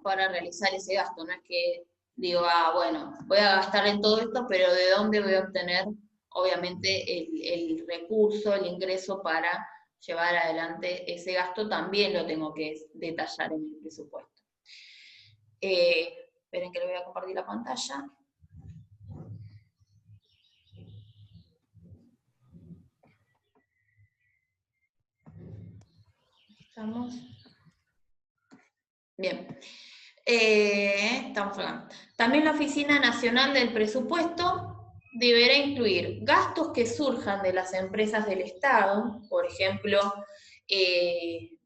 para realizar ese gasto. No es que digo, ah, bueno, voy a gastar en todo esto, pero ¿de dónde voy a obtener, obviamente, el recurso, el ingreso para llevar adelante ese gasto? También lo tengo que detallar en el presupuesto. Esperen que le voy a compartir la pantalla. Estamos. Bien. Estamos acá. También la Oficina Nacional del Presupuesto deberá incluir gastos que surjan de las empresas del Estado, por ejemplo,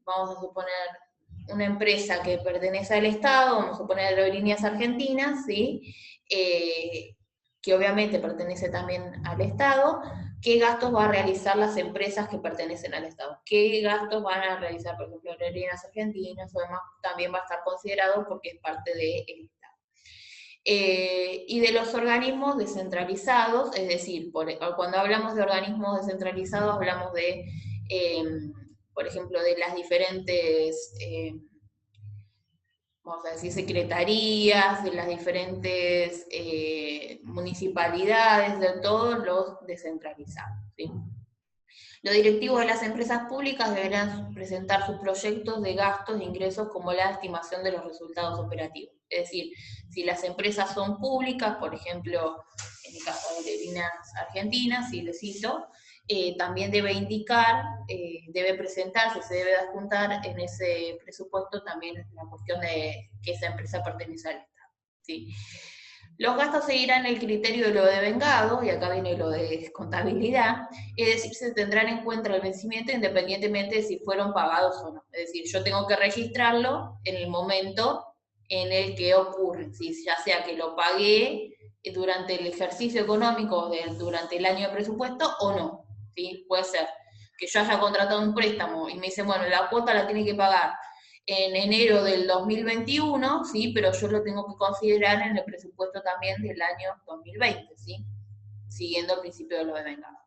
vamos a suponer una empresa que pertenece al Estado, vamos a suponer Aerolíneas Argentinas, ¿sí? Que obviamente pertenece también al Estado. ¿Qué gastos van a realizar las empresas que pertenecen al Estado? ¿Qué gastos van a realizar, por ejemplo, Aerolíneas Argentinas? O demás, también va a estar considerado porque es parte del Estado. Y de los organismos descentralizados, es decir, cuando hablamos de organismos descentralizados hablamos de, por ejemplo, de las diferentes, vamos a decir, secretarías, de las diferentes municipalidades, de todos los descentralizados, ¿sí? Los directivos de las empresas públicas deberán presentar sus proyectos de gastos e ingresos como la estimación de los resultados operativos. Es decir, si las empresas son públicas, por ejemplo, en el caso de Aerolíneas Argentinas, si les cito, también debe indicar, debe presentarse, se debe adjuntar en ese presupuesto también la cuestión de que esa empresa pertenece al Estado, ¿sí? Los gastos seguirán el criterio de lo devengado, y acá viene lo de contabilidad, es decir, se tendrán en cuenta el vencimiento independientemente de si fueron pagados o no. Es decir, yo tengo que registrarlo en el momento en el que ocurre, ¿sí? Ya sea que lo pagué durante el ejercicio económico, durante el año de presupuesto o no, ¿sí? Puede ser que yo haya contratado un préstamo y me dicen, bueno, la cuota la tiene que pagar en enero del 2021, ¿sí? Pero yo lo tengo que considerar en el presupuesto también del año 2020, ¿sí? Siguiendo el principio de lo devengado.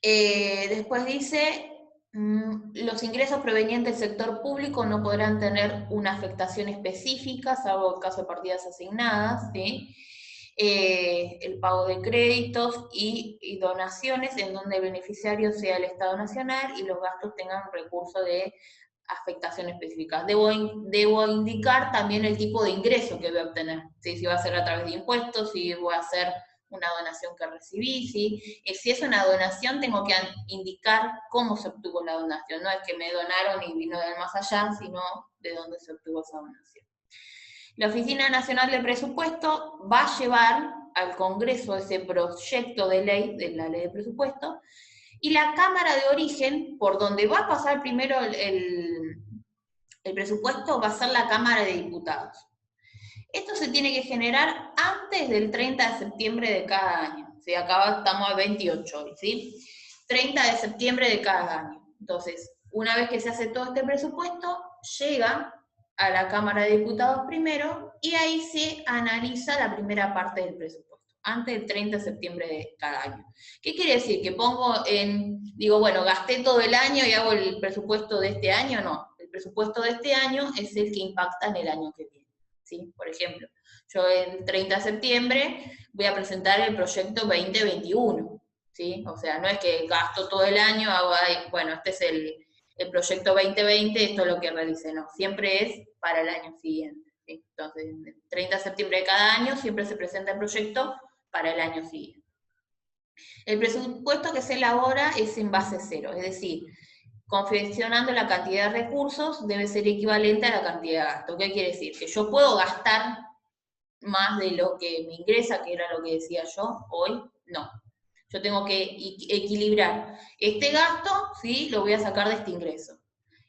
Después dice, los ingresos provenientes del sector público no podrán tener una afectación específica, salvo el caso de partidas asignadas, ¿sí? El pago de créditos y donaciones en donde el beneficiario sea el Estado Nacional y los gastos tengan recurso de afectación específica. Debo indicar también el tipo de ingreso que voy a obtener, ¿sí? Si va a ser a través de impuestos, si voy a hacer una donación que recibí, ¿sí? Si es una donación, tengo que indicar cómo se obtuvo la donación, no es que me donaron y vino del más allá, sino de dónde se obtuvo esa donación. La Oficina Nacional de Presupuesto va a llevar al Congreso ese proyecto de ley, de la ley de presupuesto, y la Cámara de Origen, por donde va a pasar primero el presupuesto, va a ser la Cámara de Diputados. Esto se tiene que generar antes del 30 de septiembre de cada año. ¿Sí? Acá estamos a 28 hoy, ¿sí? 30 de septiembre de cada año. Entonces, una vez que se hace todo este presupuesto, llega a la Cámara de Diputados primero y ahí se analiza la primera parte del presupuesto, antes del 30 de septiembre de cada año. ¿Qué quiere decir? Que digo, bueno, gasté todo el año y hago el presupuesto de este año. No, el presupuesto de este año es el que impacta en el año que viene. ¿Sí? Por ejemplo, yo el 30 de septiembre voy a presentar el proyecto 2021, ¿sí? O sea, no es que gasto todo el año, bueno, este es el proyecto 2020, esto es lo que realicé, no, siempre es para el año siguiente, ¿sí? Entonces, el 30 de septiembre de cada año siempre se presenta el proyecto para el año siguiente. El presupuesto que se elabora es en base cero, es decir, confeccionando la cantidad de recursos debe ser equivalente a la cantidad de gasto. ¿Qué quiere decir? Que yo puedo gastar más de lo que me ingresa, que era lo que decía yo hoy, no. Yo tengo que equilibrar este gasto, ¿sí? Lo voy a sacar de este ingreso.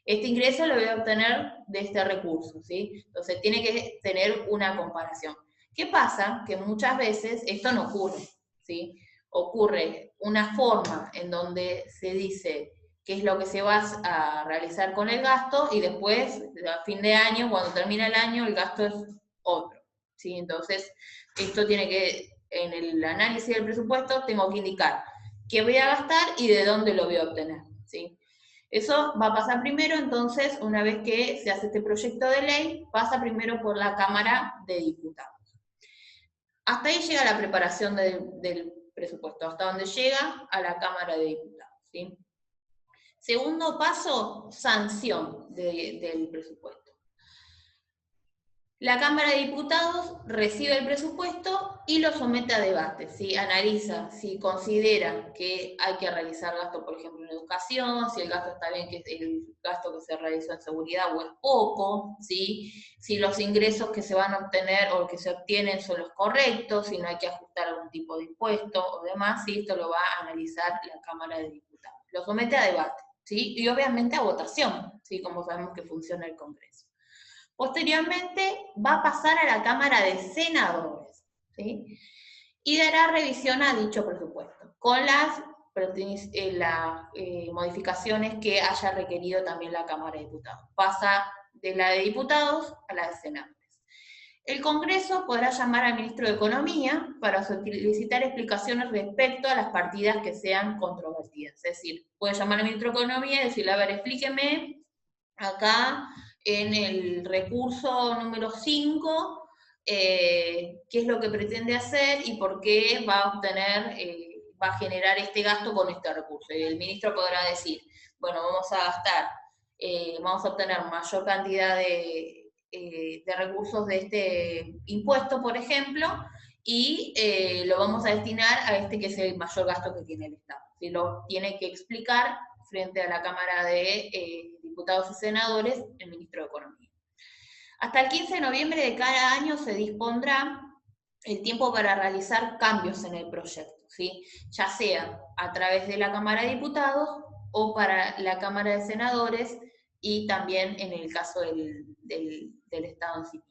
Este ingreso lo voy a obtener de este recurso, ¿sí? Entonces tiene que tener una comparación. ¿Qué pasa? Que muchas veces esto no ocurre, ¿sí? Ocurre una forma en donde se dice qué es lo que se va a realizar con el gasto y después, a fin de año, cuando termina el año, el gasto es otro, ¿sí? Entonces, esto tiene que, en el análisis del presupuesto, tengo que indicar qué voy a gastar y de dónde lo voy a obtener, ¿sí? Eso va a pasar primero, entonces, una vez que se hace este proyecto de ley, pasa primero por la Cámara de Diputados. Hasta ahí llega la preparación del presupuesto, hasta donde llega a la Cámara de Diputados, ¿sí? Segundo paso, sanción del presupuesto. La Cámara de Diputados recibe el presupuesto y lo somete a debate, ¿sí? Analiza si considera que hay que realizar gasto, por ejemplo, en educación, si el gasto está bien, que el gasto que se realizó en seguridad o es poco, ¿sí? Si los ingresos que se van a obtener o que se obtienen son los correctos, si no hay que ajustar algún tipo de impuesto o demás, ¿sí? Esto lo va a analizar la Cámara de Diputados. Lo somete a debate, ¿sí? Y obviamente a votación, ¿sí? Como sabemos que funciona el Congreso. Posteriormente va a pasar a la Cámara de Senadores, ¿sí? Y dará revisión a dicho presupuesto, con las modificaciones que haya requerido también la Cámara de Diputados. Pasa de la de diputados a la de senadores. El Congreso podrá llamar al ministro de Economía para solicitar explicaciones respecto a las partidas que sean controvertidas. Es decir, puede llamar al ministro de Economía y decirle, a ver, explíqueme acá en el recurso número 5, qué es lo que pretende hacer y por qué va a obtener, va a generar este gasto con este recurso. Y el ministro podrá decir, bueno, vamos a gastar, vamos a obtener mayor cantidad de recursos de este impuesto, por ejemplo, y lo vamos a destinar a este que es el mayor gasto que tiene el Estado. ¿Sí? Lo tiene que explicar frente a la Cámara de Diputados y Senadores, el Ministro de Economía. Hasta el 15 de noviembre de cada año se dispondrá el tiempo para realizar cambios en el proyecto, ¿sí? Ya sea a través de la Cámara de Diputados o para la Cámara de Senadores y también en el caso del Estado en sí.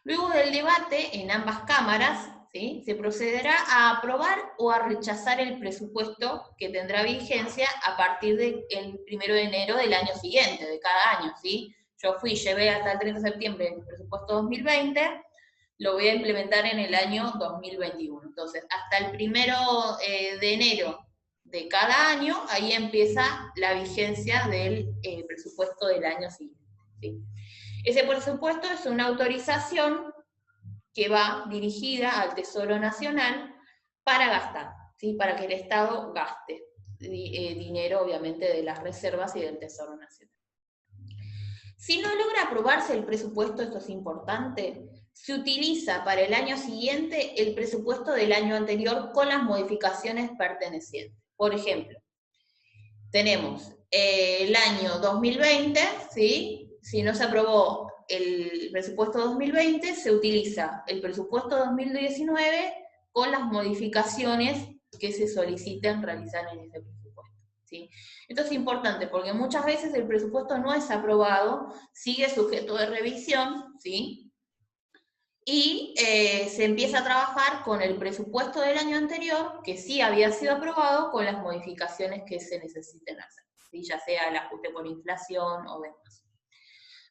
Luego del debate en ambas cámaras, ¿sí? Se procederá a aprobar o a rechazar el presupuesto que tendrá vigencia a partir del 1 de enero del año siguiente, de cada año, ¿sí? Yo llevé hasta el 30 de septiembre el presupuesto 2020, lo voy a implementar en el año 2021. Entonces, hasta el 1 de enero de cada año, ahí empieza la vigencia del presupuesto del año siguiente, ¿sí? Ese presupuesto es una autorización que va dirigida al Tesoro Nacional para gastar, ¿sí? Para que el Estado gaste dinero, obviamente, de las reservas y del Tesoro Nacional. Si no logra aprobarse el presupuesto, esto es importante, se utiliza para el año siguiente el presupuesto del año anterior con las modificaciones pertenecientes. Por ejemplo, tenemos el año 2020, ¿sí? Si no se aprobó el presupuesto 2020, se utiliza el presupuesto 2019 con las modificaciones que se soliciten realizar en ese presupuesto, ¿sí? Esto es importante porque muchas veces el presupuesto no es aprobado, sigue sujeto de revisión, ¿sí? Y se empieza a trabajar con el presupuesto del año anterior, que sí había sido aprobado, con las modificaciones que se necesiten hacer, ¿sí? Ya sea el ajuste por inflación o demás.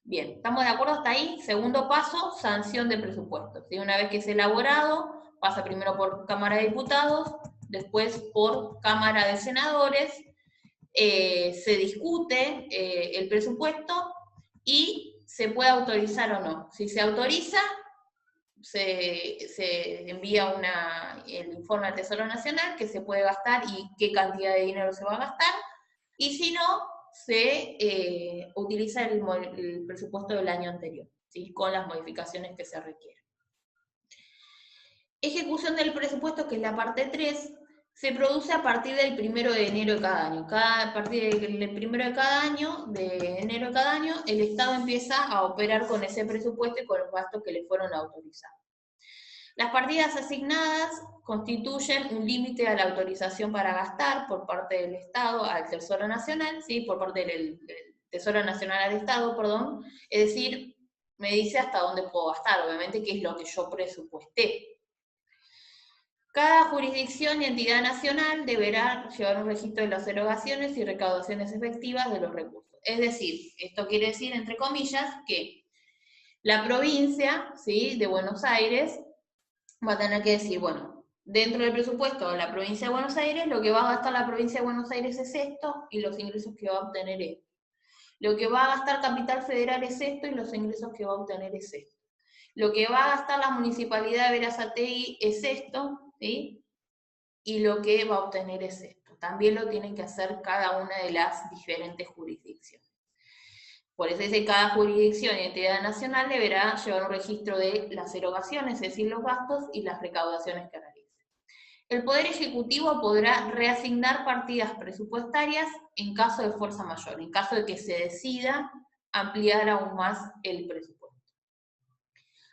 Bien, ¿estamos de acuerdo hasta ahí? Segundo paso, sanción de presupuesto, ¿sí? Una vez que es elaborado, pasa primero por Cámara de Diputados, después por Cámara de Senadores, se discute el presupuesto y se puede autorizar o no. Si se autoriza, se envía el informe al Tesoro Nacional que se puede gastar y qué cantidad de dinero se va a gastar, y si no, se utiliza el presupuesto del año anterior, ¿sí? Con las modificaciones que se requieren. Ejecución del presupuesto, que es la parte 3, se produce a partir del 1 de enero de cada año. A partir del 1 de cada año, de enero de cada año, el Estado empieza a operar con ese presupuesto y con los gastos que le fueron autorizados. Las partidas asignadas constituyen un límite a la autorización para gastar por parte del Estado al Tesoro Nacional, ¿sí? Por parte del Tesoro Nacional al Estado, perdón. Es decir, me dice hasta dónde puedo gastar, obviamente, que es lo que yo presupuesté. Cada jurisdicción y entidad nacional deberá llevar un registro de las erogaciones y recaudaciones efectivas de los recursos. Es decir, esto quiere decir, entre comillas, que la provincia, ¿sí? de Buenos Aires va a tener que decir, bueno, dentro del presupuesto de la provincia de Buenos Aires, lo que va a gastar la provincia de Buenos Aires es esto, y los ingresos que va a obtener es esto. Lo que va a gastar Capital Federal es esto, y los ingresos que va a obtener es esto. Lo que va a gastar la Municipalidad de Berazategui es esto, ¿sí? Y lo que va a obtener es esto. También lo tienen que hacer cada una de las diferentes jurisdicciones. Por eso dice que cada jurisdicción y entidad nacional deberá llevar un registro de las erogaciones, es decir, los gastos y las recaudaciones que realice. El Poder Ejecutivo podrá reasignar partidas presupuestarias en caso de fuerza mayor, en caso de que se decida ampliar aún más el presupuesto.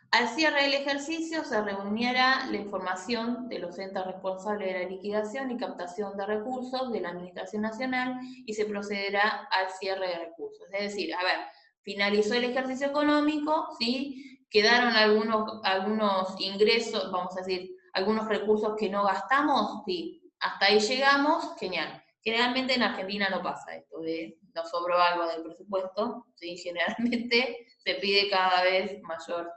Al cierre del ejercicio se reuniera la información de los entes responsables de la liquidación y captación de recursos de la Administración Nacional y se procederá al cierre de recursos. Es decir, a ver, finalizó el ejercicio económico, ¿sí? Quedaron algunos ingresos, vamos a decir, algunos recursos que no gastamos, sí, hasta ahí llegamos, genial. Generalmente en Argentina no pasa esto, de nos sobró algo del presupuesto, ¿sí? Generalmente se pide cada vez mayor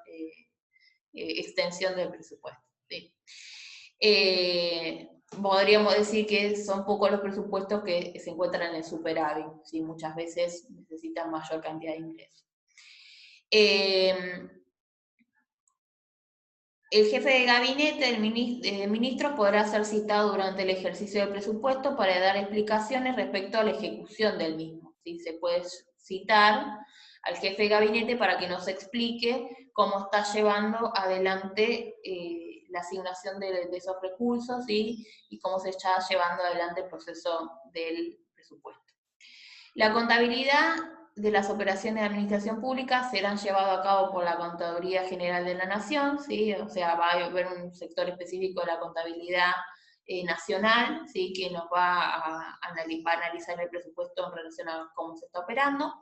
extensión del presupuesto. ¿Sí? Podríamos decir que son pocos los presupuestos que se encuentran en superávit, ¿sí? Muchas veces necesitan mayor cantidad de ingresos. El jefe de gabinete del ministro podrá ser citado durante el ejercicio del presupuesto para dar explicaciones respecto a la ejecución del mismo. ¿Sí? Se puede citar al jefe de gabinete para que nos explique cómo está llevando adelante la asignación de esos recursos, ¿sí? Y cómo se está llevando adelante el proceso del presupuesto. La contabilidad de las operaciones de administración pública serán llevadas a cabo por la Contaduría General de la Nación, ¿sí? O sea, va a haber un sector específico de la contabilidad nacional, ¿sí? Que nos va a analizar el presupuesto en relación a cómo se está operando.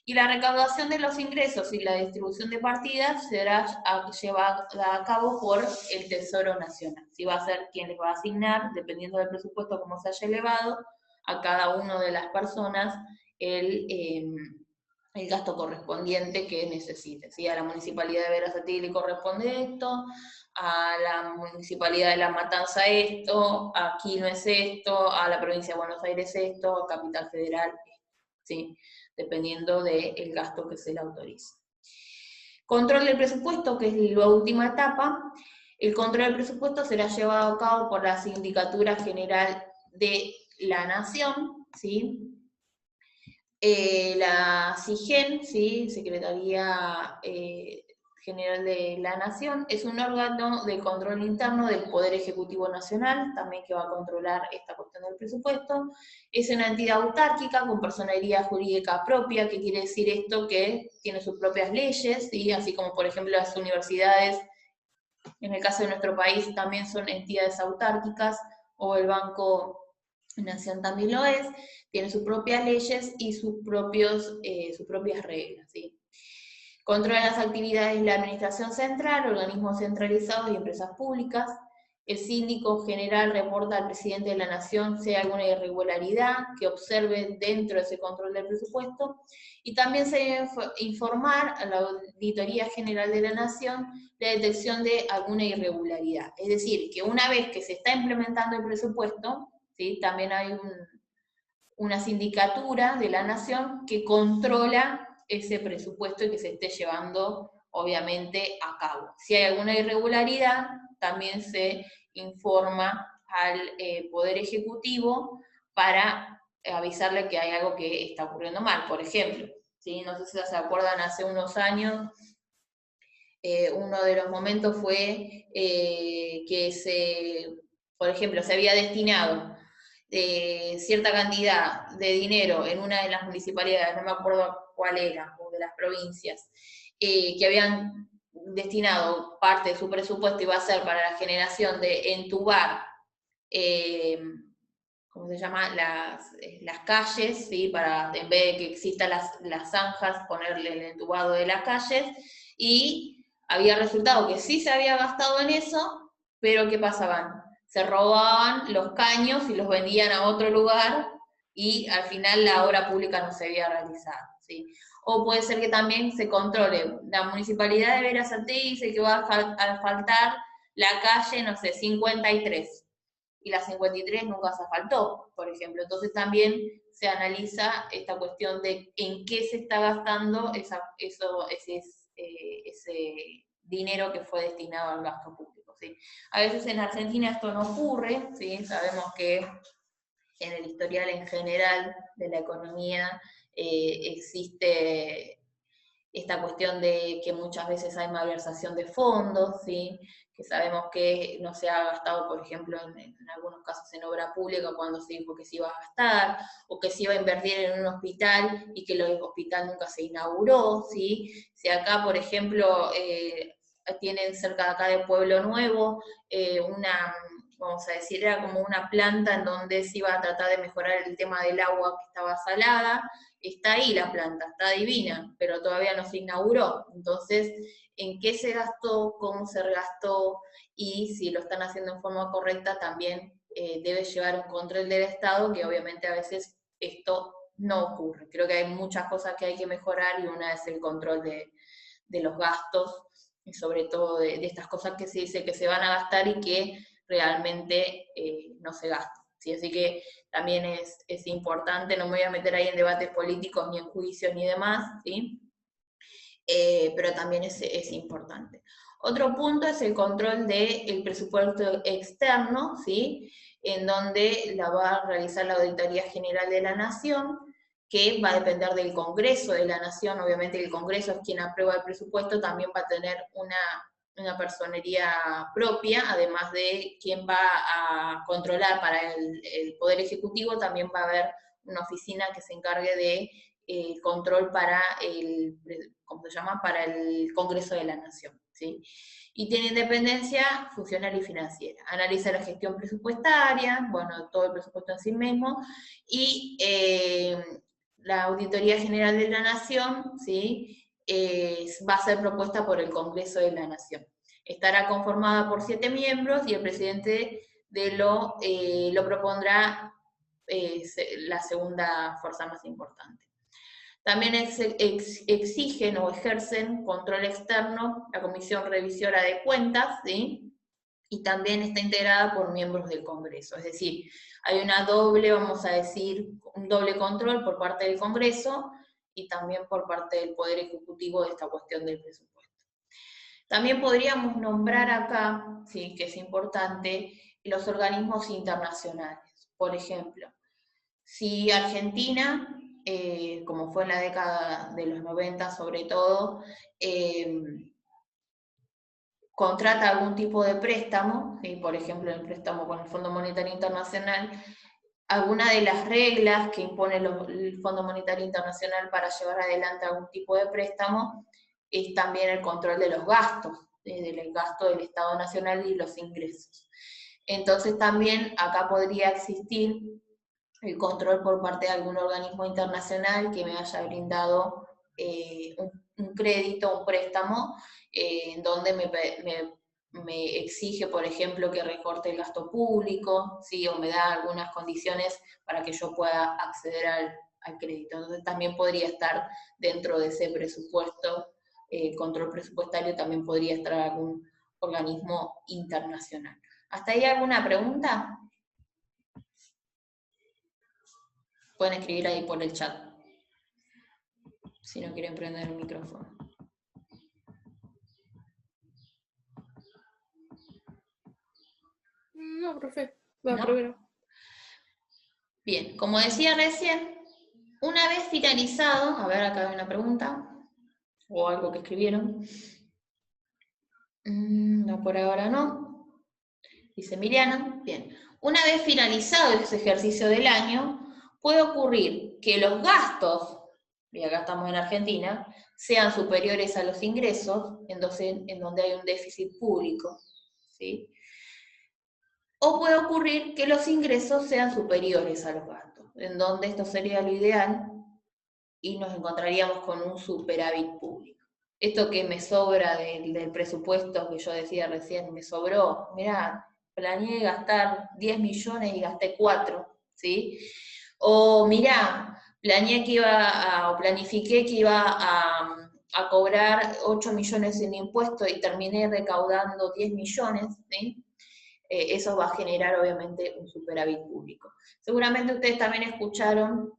Y la recaudación de los ingresos y la distribución de partidas será llevada a cabo por el Tesoro Nacional. ¿Sí? Va a ser quien les va a asignar, dependiendo del presupuesto como se haya elevado, a cada una de las personas el gasto correspondiente que necesite. ¿Sí? A la Municipalidad de Berazategui le corresponde esto, a la Municipalidad de La Matanza esto, aquí no es esto, a la Provincia de Buenos Aires esto, a Capital Federal esto, ¿sí? Dependiendo del gasto que se le autorice. Control del presupuesto, que es la última etapa. El control del presupuesto será llevado a cabo por la Sindicatura General de la Nación, ¿sí? La SIGEN, ¿sí? Secretaría General de la Nación, es un órgano de control interno del Poder Ejecutivo Nacional, también que va a controlar esta cuestión del presupuesto. Es una entidad autárquica con personería jurídica propia, que quiere decir esto que tiene sus propias leyes, ¿sí? Así como por ejemplo las universidades, en el caso de nuestro país también son entidades autárquicas, o el Banco Nación también lo es, tiene sus propias leyes y sus propias reglas. ¿Sí? Controla las actividades de la administración central, organismos centralizados y empresas públicas. El síndico general reporta al presidente de la Nación si hay alguna irregularidad que observe dentro de ese control del presupuesto. Y también se debe informar a la Auditoría General de la Nación la detección de alguna irregularidad. Es decir, que una vez que se está implementando el presupuesto, ¿sí? También hay una sindicatura de la Nación que controla ese presupuesto y que se esté llevando, obviamente, a cabo. Si hay alguna irregularidad, también se informa al Poder Ejecutivo para avisarle que hay algo que está ocurriendo mal. Por ejemplo, ¿sí? No sé si se acuerdan, hace unos años, uno de los momentos fue que por ejemplo, se había destinado cierta cantidad de dinero en una de las municipalidades, no me acuerdo cuál era, o de las provincias, que habían destinado parte de su presupuesto iba a ser para la generación de entubar, ¿cómo se llama? Las calles, ¿sí? Para, en vez de que existan las zanjas, ponerle el entubado de las calles, y había resultado que sí se había gastado en eso, pero ¿qué pasaban? Se robaban los caños y los vendían a otro lugar, y al final la obra pública no se había realizado, ¿sí? O puede ser que también se controle. La municipalidad de Berazategui dice que va a faltar la calle, no sé, 53, y la 53 nunca se asfaltó, por ejemplo. Entonces también se analiza esta cuestión de en qué se está gastando ese dinero que fue destinado al gasto público, ¿sí? A veces en Argentina esto no ocurre, ¿sí? Sabemos que en el historial en general de la economía existe esta cuestión de que muchas veces hay malversación de fondos, ¿sí? Que sabemos que no se ha gastado, por ejemplo, en algunos casos en obra pública cuando se dijo que se iba a gastar, o que se iba a invertir en un hospital y que el hospital nunca se inauguró, ¿sí? Si acá, por ejemplo, tienen cerca de acá de Pueblo Nuevo vamos a decir, era como una planta en donde se iba a tratar de mejorar el tema del agua que estaba salada. Está ahí la planta, está divina, pero todavía no se inauguró. Entonces, ¿en qué se gastó? ¿Cómo se gastó? Y si lo están haciendo en forma correcta, también debe llevar un control del Estado, que obviamente a veces esto no ocurre. Creo que hay muchas cosas que hay que mejorar y una es el control de los gastos, y sobre todo de estas cosas que se dice que se van a gastar y que realmente no se gastan. ¿Sí? Así que también es importante, no me voy a meter ahí en debates políticos, ni en juicios, ni demás, ¿sí? Pero también es importante. Otro punto es el control del presupuesto externo, ¿sí? En donde la va a realizar la Auditoría General de la Nación, que va a depender del Congreso de la Nación. Obviamente el Congreso es quien aprueba el presupuesto, también va a tener una personería propia, además de quien va a controlar para el Poder Ejecutivo, también va a haber una oficina que se encargue de control para ¿cómo se llama? Para el Congreso de la Nación, ¿sí? Y tiene independencia funcional y financiera. Analiza la gestión presupuestaria, bueno, todo el presupuesto en sí mismo, y la Auditoría General de la Nación, ¿sí? Va a ser propuesta por el Congreso de la Nación. Estará conformada por 7 miembros y el presidente lo propondrá la segunda fuerza más importante. También exigen o ejercen control externo la Comisión Revisora de Cuentas, ¿sí? Y también está integrada por miembros del Congreso. Es decir, hay una doble, vamos a decir, un doble control por parte del Congreso y también por parte del Poder Ejecutivo de esta cuestión del presupuesto. También podríamos nombrar acá, ¿sí? Que es importante, los organismos internacionales. Por ejemplo, si Argentina, como fue en la década de los 90 sobre todo, contrata algún tipo de préstamo, ¿sí? Por ejemplo el préstamo con el Fondo Monetario Internacional, alguna de las reglas que impone el Fondo Monetario Internacional para llevar adelante algún tipo de préstamo es también el control de los gastos, del gasto del Estado Nacional y los ingresos. Entonces también acá podría existir el control por parte de algún organismo internacional que me haya brindado un crédito, un préstamo, en donde me exige, por ejemplo, que recorte el gasto público, ¿sí? O me da algunas condiciones para que yo pueda acceder al crédito. Entonces también podría estar dentro de ese presupuesto, control presupuestario, también podría estar algún organismo internacional. ¿Hasta ahí alguna pregunta? Pueden escribir ahí por el chat, si no quieren prender el micrófono. No, profe. Va, ¿No? primero. Bien, como decía recién, una vez finalizado, a ver, acá hay una pregunta, o algo que escribieron. No, por ahora no. Dice Miriana. Bien. Una vez finalizado ese ejercicio del año, puede ocurrir que los gastos, y acá estamos en Argentina, sean superiores a los ingresos, en donde hay un déficit público, ¿sí? O puede ocurrir que los ingresos sean superiores a los gastos, en donde esto sería lo ideal y nos encontraríamos con un superávit público. Esto que me sobra del presupuesto que yo decía recién, me sobró, mirá, planeé gastar 10 millones y gasté 4, ¿sí? O mirá, planifiqué que iba a cobrar 8 millones en impuestos y terminé recaudando 10 millones, ¿sí? Eso va a generar obviamente un superávit público. Seguramente ustedes también escucharon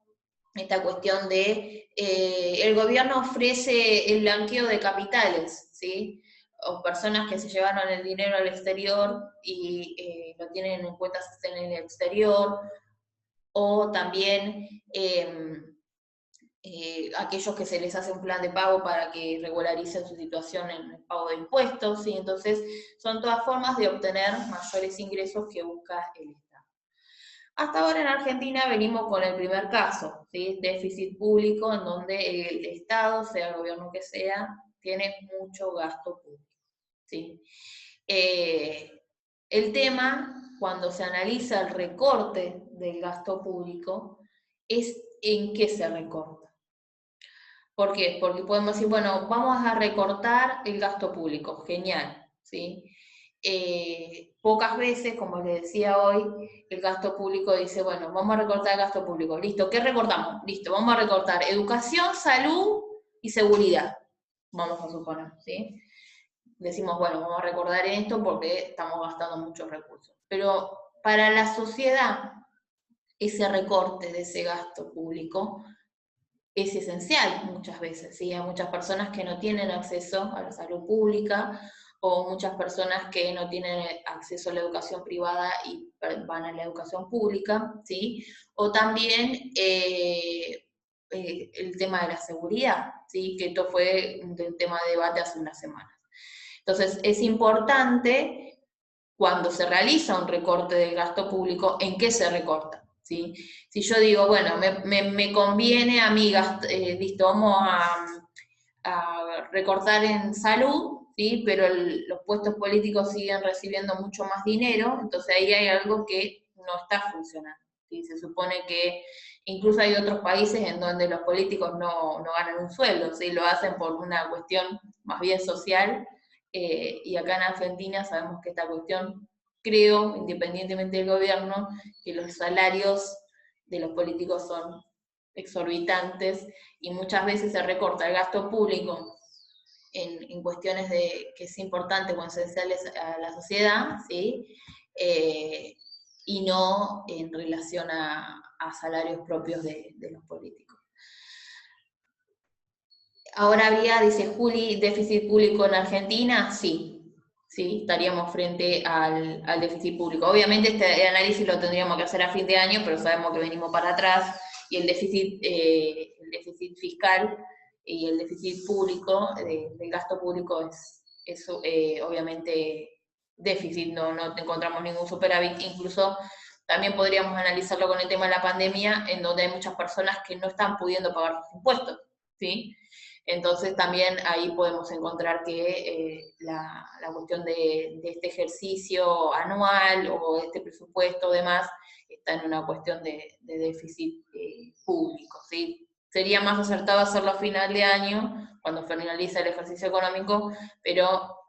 esta cuestión de el gobierno ofrece el blanqueo de capitales, ¿sí? O personas que se llevaron el dinero al exterior y lo tienen en cuentas en el exterior, o también aquellos que se les hace un plan de pago para que regularicen su situación en el pago de impuestos, ¿sí? Entonces, son todas formas de obtener mayores ingresos que busca el Estado. Hasta ahora en Argentina venimos con el primer caso, ¿sí? Déficit público, en donde el Estado, sea el gobierno que sea, tiene mucho gasto público, ¿sí? El tema, cuando se analiza el recorte del gasto público, es en qué se recorta. ¿Por qué? Porque podemos decir, bueno, vamos a recortar el gasto público, genial, ¿sí? Pocas veces, como les decía hoy, el gasto público dice, bueno, vamos a recortar el gasto público, listo, ¿qué recortamos? Listo, vamos a recortar educación, salud y seguridad, vamos a suponer, ¿sí? Decimos, bueno, vamos a recordar esto porque estamos gastando muchos recursos. Pero para la sociedad, ese recorte de ese gasto público es esencial muchas veces, ¿sí? Hay muchas personas que no tienen acceso a la salud pública o muchas personas que no tienen acceso a la educación privada y van a la educación pública, ¿sí? O también el tema de la seguridad, ¿sí? Que esto fue un tema de debate hace unas semanas. Entonces, es importante cuando se realiza un recorte del gasto público, ¿en qué se recorta? ¿Sí? Si yo digo, bueno, me conviene a mí, listo, vamos a recortar en salud, ¿sí? Pero los puestos políticos siguen recibiendo mucho más dinero, entonces ahí hay algo que no está funcionando. ¿Sí? Se supone que incluso hay otros países en donde los políticos no ganan un sueldo, ¿sí? Lo hacen por una cuestión más bien social, y acá en Argentina sabemos que esta cuestión, creo, independientemente del gobierno, que los salarios de los políticos son exorbitantes y muchas veces se recorta el gasto público en cuestiones que es importante o esenciales a la sociedad, ¿sí? Y no en relación a salarios propios de los políticos. Ahora habría, dice Juli, déficit público en Argentina, sí, sí, estaríamos frente al déficit público. Obviamente este análisis lo tendríamos que hacer a fin de año, pero sabemos que venimos para atrás y el déficit fiscal y el déficit público, del gasto público es obviamente déficit, no encontramos ningún superávit, incluso también podríamos analizarlo con el tema de la pandemia, en donde hay muchas personas que no están pudiendo pagar sus impuestos, ¿sí? Entonces también ahí podemos encontrar que la cuestión de este ejercicio anual o este presupuesto o demás está en una cuestión de déficit público, ¿sí? Sería más acertado hacerlo a final de año, cuando finaliza el ejercicio económico, pero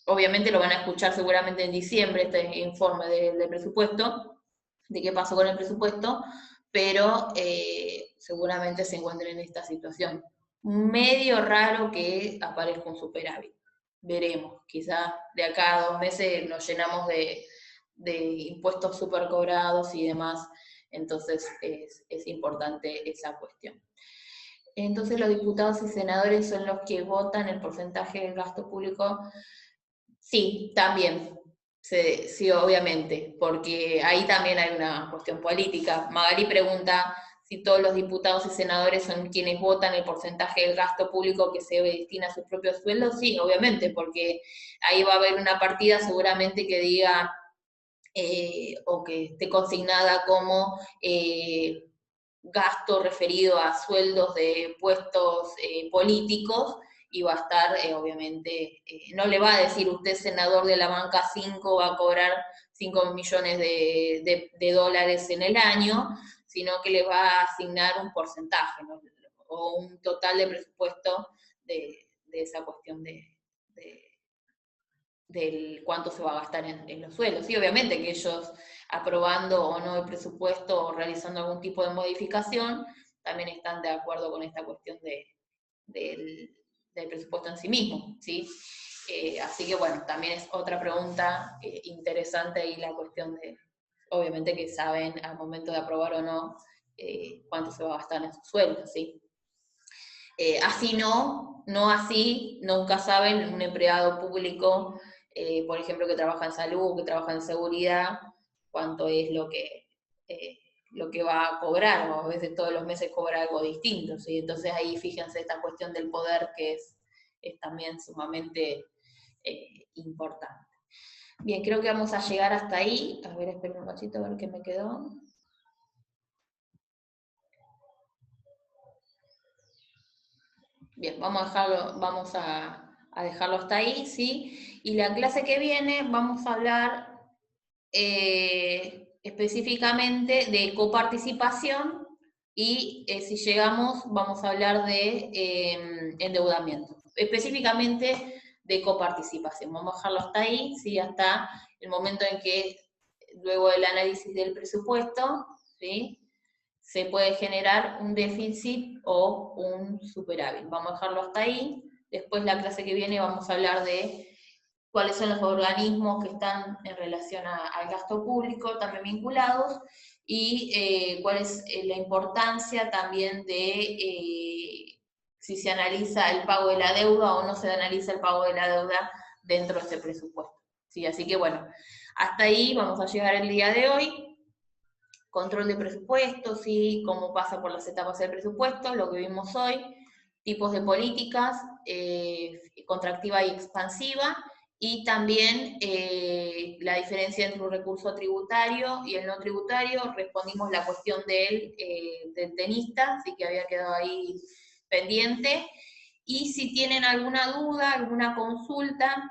obviamente lo van a escuchar seguramente en diciembre, este informe de presupuesto, de qué pasó con el presupuesto, pero seguramente se encuentren en esta situación. Medio raro que aparezca un superávit. Veremos, quizás de acá a 2 meses nos llenamos de impuestos super cobrados y demás, entonces es importante esa cuestión. Entonces los diputados y senadores son los que votan el porcentaje del gasto público. Sí, también. Sí, sí, obviamente, porque ahí también hay una cuestión política. Magali pregunta si todos los diputados y senadores son quienes votan el porcentaje del gasto público que se destina a sus propios sueldos. Sí, obviamente, porque ahí va a haber una partida seguramente que diga o que esté consignada como gasto referido a sueldos de puestos políticos y va a estar, obviamente, no le va a decir usted senador de la banca 5 va a cobrar 5 millones de dólares en el año, sino que le va a asignar un porcentaje, ¿no? O un total de presupuesto de esa cuestión del cuánto se va a gastar en los sueldos. Sí, obviamente que ellos aprobando o no el presupuesto o realizando algún tipo de modificación, también están de acuerdo con esta cuestión del presupuesto en sí mismo, ¿sí? Así que bueno, también es otra pregunta interesante y la cuestión de, obviamente que saben al momento de aprobar o no cuánto se va a gastar en sus sueldos, ¿sí? Así no así, nunca saben un empleado público, por ejemplo, que trabaja en salud, que trabaja en seguridad, cuánto es lo que va a cobrar, o a veces todos los meses cobra algo distinto, ¿sí? Entonces ahí fíjense esta cuestión del poder que es también sumamente importante. Bien, creo que vamos a llegar hasta ahí. A ver, esperen un ratito a ver qué me quedó. Bien, vamos a dejarlo hasta ahí, ¿sí? Y la clase que viene vamos a hablar específicamente de coparticipación y si llegamos vamos a hablar de endeudamiento, específicamente de coparticipación. Vamos a dejarlo hasta ahí, ¿sí? Hasta el momento en que, luego del análisis del presupuesto, ¿sí?, se puede generar un déficit o un superávit. Vamos a dejarlo hasta ahí. Después, la clase que viene, vamos a hablar de cuáles son los organismos que están en relación al gasto público, también vinculados, y cuál es la importancia también de si se analiza el pago de la deuda o no se analiza el pago de la deuda dentro de este presupuesto. ¿Sí? Así que bueno, hasta ahí vamos a llegar el día de hoy. Control de presupuestos, ¿sí? Cómo pasa por las etapas del presupuesto, lo que vimos hoy, tipos de políticas, contractiva y expansiva, y también la diferencia entre un recurso tributario y el no tributario. Respondimos la cuestión del tenista, así que había quedado ahí pendiente. Y si tienen alguna duda, alguna consulta,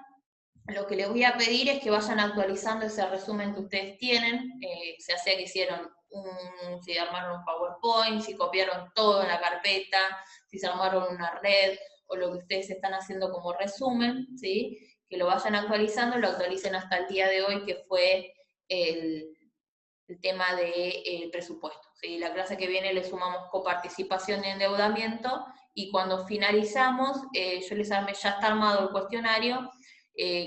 lo que les voy a pedir es que vayan actualizando ese resumen que ustedes tienen, ya sea que hicieron si armaron un PowerPoint, si copiaron todo en la carpeta, si se armaron una red, o lo que ustedes están haciendo como resumen, ¿sí? Que lo vayan actualizando, lo actualicen hasta el día de hoy, que fue el tema del presupuesto, ¿sí? La clase que viene le sumamos coparticipación y endeudamiento, y cuando finalizamos, yo les armé, ya está armado el cuestionario,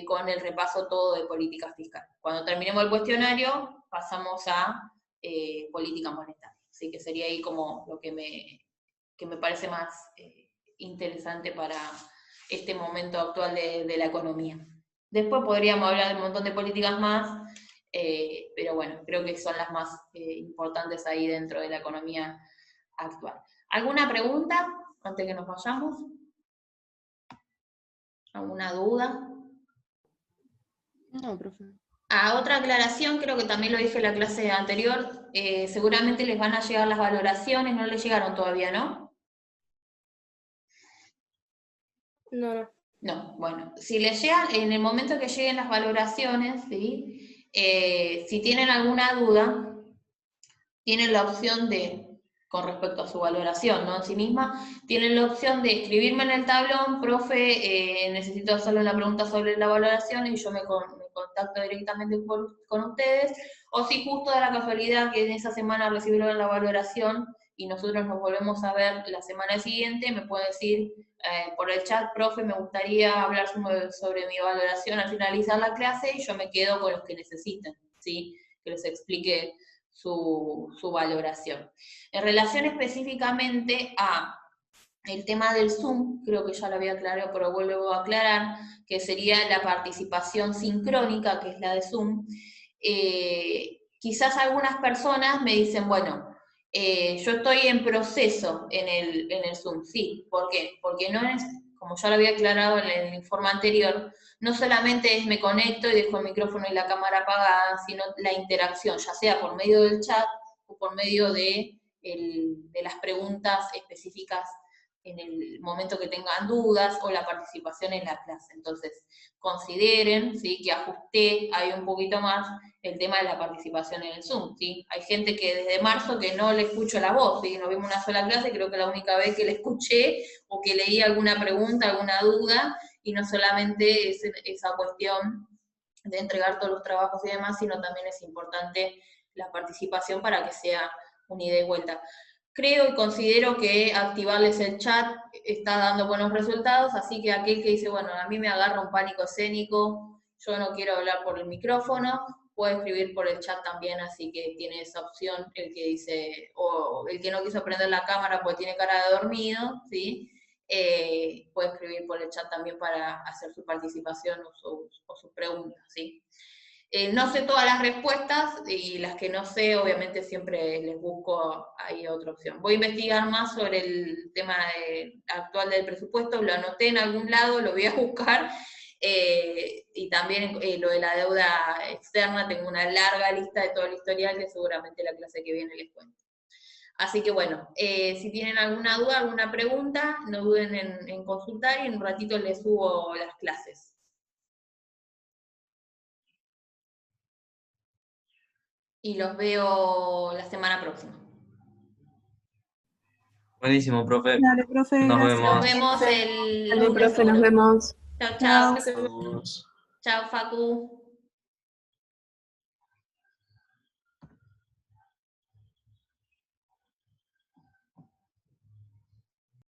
con el repaso todo de política fiscal. Cuando terminemos el cuestionario, pasamos a política monetaria. Así que sería ahí como lo que me parece más interesante para este momento actual de la economía. Después podríamos hablar de un montón de políticas más, pero bueno, creo que son las más importantes ahí dentro de la economía actual. ¿Alguna pregunta antes que nos vayamos? ¿Alguna duda? No, profe. Otra aclaración, creo que también lo dije en la clase anterior, seguramente les van a llegar las valoraciones, no les llegaron todavía, ¿no? No, no. No, bueno, si les llegan, en el momento que lleguen las valoraciones, ¿sí? Si tienen alguna duda, tienen la opción de, con respecto a su valoración, ¿no? En sí misma, tienen la opción de escribirme en el tablón, profe, necesito hacerle una pregunta sobre la valoración, y yo me contacto directamente con ustedes, o si justo da la casualidad que en esa semana recibieron la valoración y nosotros nos volvemos a ver la semana siguiente, me puede decir por el chat, profe, me gustaría hablar sobre mi valoración al finalizar la clase, y yo me quedo con los que necesiten, ¿sí? Que les explique su valoración. En relación específicamente a el tema del Zoom, creo que ya lo había aclarado, pero vuelvo a aclarar, que sería la participación sincrónica, que es la de Zoom. Quizás algunas personas me dicen, bueno, yo estoy en proceso en el Zoom. Sí, ¿por qué? Porque no es, como ya lo había aclarado en el informe anterior, no solamente es me conecto y dejo el micrófono y la cámara apagada, sino la interacción, ya sea por medio del chat o por medio de las preguntas específicas en el momento que tengan dudas, o la participación en la clase. Entonces, consideren, ¿sí?, que ajusté ahí un poquito más el tema de la participación en el Zoom, ¿sí? Hay gente que desde marzo que no le escucho la voz, ¿sí? Nos vimos una sola clase, creo que la única vez que le escuché o que leí alguna pregunta, alguna duda, y no solamente es esa cuestión de entregar todos los trabajos y demás, sino también es importante la participación para que sea un ida y vuelta. creo y considero que activarles el chat está dando buenos resultados, así que aquel que dice, bueno, a mí me agarra un pánico escénico, yo no quiero hablar por el micrófono, puede escribir por el chat también, así que tiene esa opción el que dice, o el que no quiso prender la cámara porque tiene cara de dormido, ¿sí? Puede escribir por el chat también para hacer su participación o sus preguntas, ¿sí? No sé todas las respuestas y las que no sé, obviamente siempre les busco ahí otra opción. Voy a investigar más sobre el tema actual del presupuesto, lo anoté en algún lado, lo voy a buscar. Y también lo de la deuda externa, tengo una larga lista de todo el historial que seguramente la clase que viene les cuento. Así que bueno, si tienen alguna duda, alguna pregunta, no duden en consultar y en un ratito les subo las clases. Y los veo la semana próxima. Buenísimo, profe. Dale, profe, Nos gracias. Nos vemos. vemos el Dale, lunes profe, nos seguro. vemos. Chao, chao. Chao. Saludos. Chao, Facu.